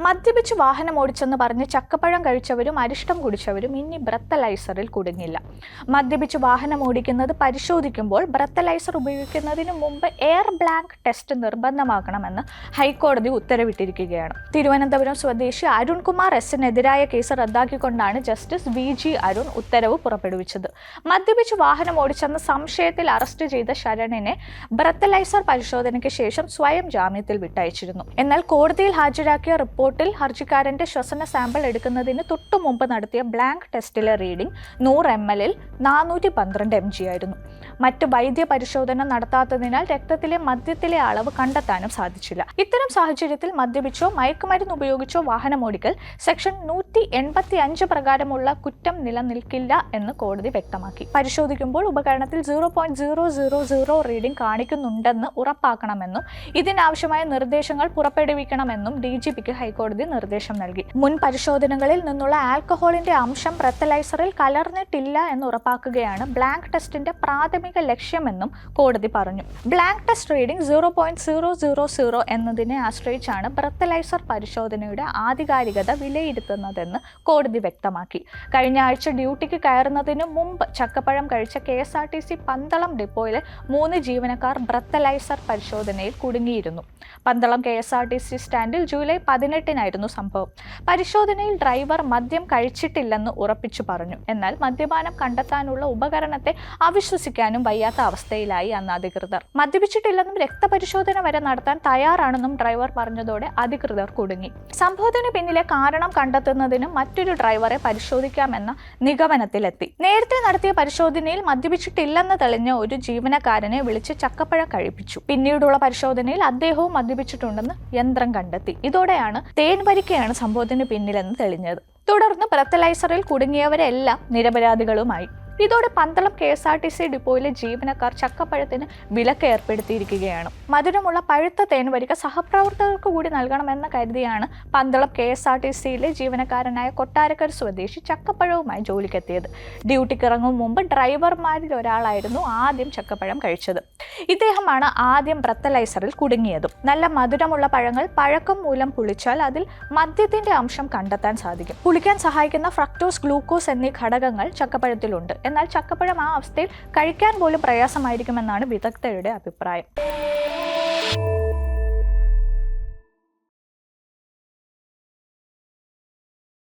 മദ്യപിച്ച് വാഹനമോടിച്ചെന്ന് പറഞ്ഞ് ചക്കപ്പഴം കഴിച്ചവരും അരിഷ്ടം കുടിച്ചവരും ഇനി ബ്രത്തലൈസറിൽ കുടുങ്ങില്ല. മദ്യപിച്ച് വാഹനമോടിക്കുന്നത് പരിശോധിക്കുമ്പോൾ ബ്രത്തലൈസർ ഉപയോഗിക്കുന്നതിന് മുമ്പ് എയർ ബ്ലാങ്ക് ടെസ്റ്റ് നിർബന്ധമാക്കണമെന്ന് ഹൈക്കോടതി ഉത്തരവിട്ടിരിക്കുകയാണ്. തിരുവനന്തപുരം സ്വദേശി അരുൺകുമാർ എസിനെതിരായ കേസ് റദ്ദാക്കിക്കൊണ്ടാണ് ജസ്റ്റിസ് VG അരുൺ ഉത്തരവ് പുറപ്പെടുവിച്ചത്. മദ്യപിച്ച് വാഹനമോടിച്ചെന്ന സംശയത്തിൽ അറസ്റ്റ് ചെയ്ത ശരണിനെ ബ്രത്തലൈസർ പരിശോധനയ്ക്ക് ശേഷം സ്വയം ജാമ്യത്തിൽ വിട്ടയച്ചിരുന്നു. എന്നാൽ കോടതിയിൽ ഹാജരാക്കിയ റിപ്പോർട്ടിൽ ഹർജിക്കാരന്റെ ശ്വസന സാമ്പിൾ എടുക്കുന്നതിന് തൊട്ടു മുമ്പ് നടത്തിയ ബ്ലാങ്ക് ടെസ്റ്റിലെ റീഡിംഗ് 100 ml 412 mg ആയിരുന്നു. മറ്റ് വൈദ്യ പരിശോധന നടത്താത്തതിനാൽ രക്തത്തിലെ മദ്യത്തിലെ അളവ് കണ്ടെത്താനും സാധിച്ചില്ല. ഇത്തരം സാഹചര്യത്തിൽ മദ്യപിച്ചോ മയക്കുമരുന്ന് ഉപയോഗിച്ചോ വാഹനമോടിക്കൽ സെക്ഷൻ 185 പ്രകാരമുള്ള കുറ്റം നിലനിൽക്കില്ല എന്ന് കോടതി വ്യക്തമാക്കി. പരിശോധിക്കുമ്പോൾ ഉപകരണത്തിൽ 0.000 റീഡിംഗ് കാണിക്കുന്നുണ്ടെന്ന് ഉറപ്പാക്കണമെന്നും ഇതിനാവശ്യമായ നിർദ്ദേശങ്ങൾ പുറപ്പെടുവിക്കണമെന്നും DGPക്ക് ഹൈക്കോടതി നിർദ്ദേശം നൽകി. മുൻ പരിശോധനകളിൽ നിന്നുള്ള ആൽക്കഹോളിന്റെ അംശം ബ്രത്തലൈസറിൽ കലർന്നിട്ടില്ല എന്ന് ഉറപ്പാക്കുകയാണ് ബ്ലാങ്ക് ടെസ്റ്റിന്റെ പ്രാഥമിക ലക്ഷ്യമെന്നും കോടതി പറഞ്ഞു. ബ്ലാങ്ക് ടെസ്റ്റ് റീഡിംഗ് 0.000 എന്നതിനെ ആശ്രയിച്ചാണ് ബ്രത്തലൈസർ പരിശോധനയുടെ ആധികാരികത വിലയിരുത്തുന്നതെന്ന് കോടതി വ്യക്തമാക്കി. കഴിഞ്ഞ ആഴ്ച ഡ്യൂട്ടിക്ക് കയറുന്നതിന് മുമ്പ് ചക്കപ്പഴം കഴിച്ച KSRTC പന്തളം ഡിപ്പോയിലെ 3 ജീവനക്കാർ ബ്രത്തലൈസർ പരിശോധനയിൽ കുടുങ്ങിയിരുന്നു. പന്തളം KSRTC സ്റ്റാൻഡിൽ ജൂലൈ 18-നായിരുന്നു സംഭവം. പരിശോധനയിൽ ഡ്രൈവർ മദ്യം കഴിച്ചിട്ടില്ലെന്ന് ഉറപ്പിച്ചു പറഞ്ഞു. എന്നാൽ മദ്യപാനം കണ്ടെത്താനുള്ള ഉപകരണത്തെ അവിശ്വസിക്കാനും വയ്യാത്ത അവസ്ഥയിലായി അന്ന് അധികൃതർ. മദ്യപിച്ചിട്ടില്ലെന്നും രക്തപരിശോധന വരെ നടത്താൻ തയ്യാറാണെന്നും ഡ്രൈവർ പറഞ്ഞതോടെ അധികൃതർ കുടുങ്ങി. സംഭവത്തിന് പിന്നിലെ കാരണം കണ്ടെത്തുന്നതിന് മറ്റൊരു ഡ്രൈവറെ പരിശോധിക്കാമെന്ന നിഗമനത്തിലെത്തി. നേരത്തെ നടത്തിയ പരിശോധനയിൽ മദ്യപിച്ചിട്ടില്ലെന്ന് തെളിഞ്ഞ ഒരു ജീവനക്കാരനെ വിളിച്ച് ചക്കപ്പഴം കഴിപ്പിച്ചു. പിന്നീടുള്ള പരിശോധനയിൽ അദ്ദേഹവും മദ്യപിച്ചിട്ടുണ്ടെന്ന് യന്ത്രം കണ്ടെത്തി. ഇതോടെയാണ് തേൻവരിക്കയാണ് സംഭവത്തിന് പിന്നിലെന്ന് തെളിഞ്ഞത്. തുടർന്ന് ബ്രത്തലൈസറിൽ കുടുങ്ങിയവരെല്ലാം നിരപരാധികളുമായി. ഇതോടെ പന്തളം KSRTC ഡിപ്പോയിലെ ജീവനക്കാർ ചക്കപ്പഴത്തിന് വിലക്ക് ഏർപ്പെടുത്തിയിരിക്കുകയാണ്. മധുരമുള്ള പഴുത്ത തേൻവരിക്ക സഹപ്രവർത്തകർക്ക് കൂടി നൽകണമെന്ന് കരുതിയാണ് പന്തളം KSRTCയിലെ ജീവനക്കാരനായ കൊട്ടാരക്കര സ്വദേശി ചക്കപ്പഴവുമായി ജോലിക്കെത്തിയത്. ഡ്യൂട്ടിക്ക് ഇറങ്ങും മുമ്പ് ഡ്രൈവർമാരിൽ ഒരാളായിരുന്നു ആദ്യം ചക്കപ്പഴം കഴിച്ചത്. ഇദ്ദേഹമാണ് ആദ്യം ബ്രത്തലൈസറിൽ കുടുങ്ങിയതും. നല്ല മധുരമുള്ള പഴങ്ങൾ പഴക്കം മൂലം പുളിച്ചാൽ അതിൽ മദ്യത്തിന്റെ അംശം കണ്ടെത്താൻ സാധിക്കും. പുളിക്കാൻ സഹായിക്കുന്ന ഫ്രക്ടോസ്, ഗ്ലൂക്കോസ് എന്നീ ഘടകങ്ങൾ ചക്കപ്പഴത്തിലുണ്ട്. എന്നാൽ ചക്കപ്പഴം ആ അവസ്ഥയിൽ കഴിക്കാൻ പോലും പ്രയാസമായിരിക്കുമെന്നാണ് വിദഗ്ധരുടെ അഭിപ്രായം.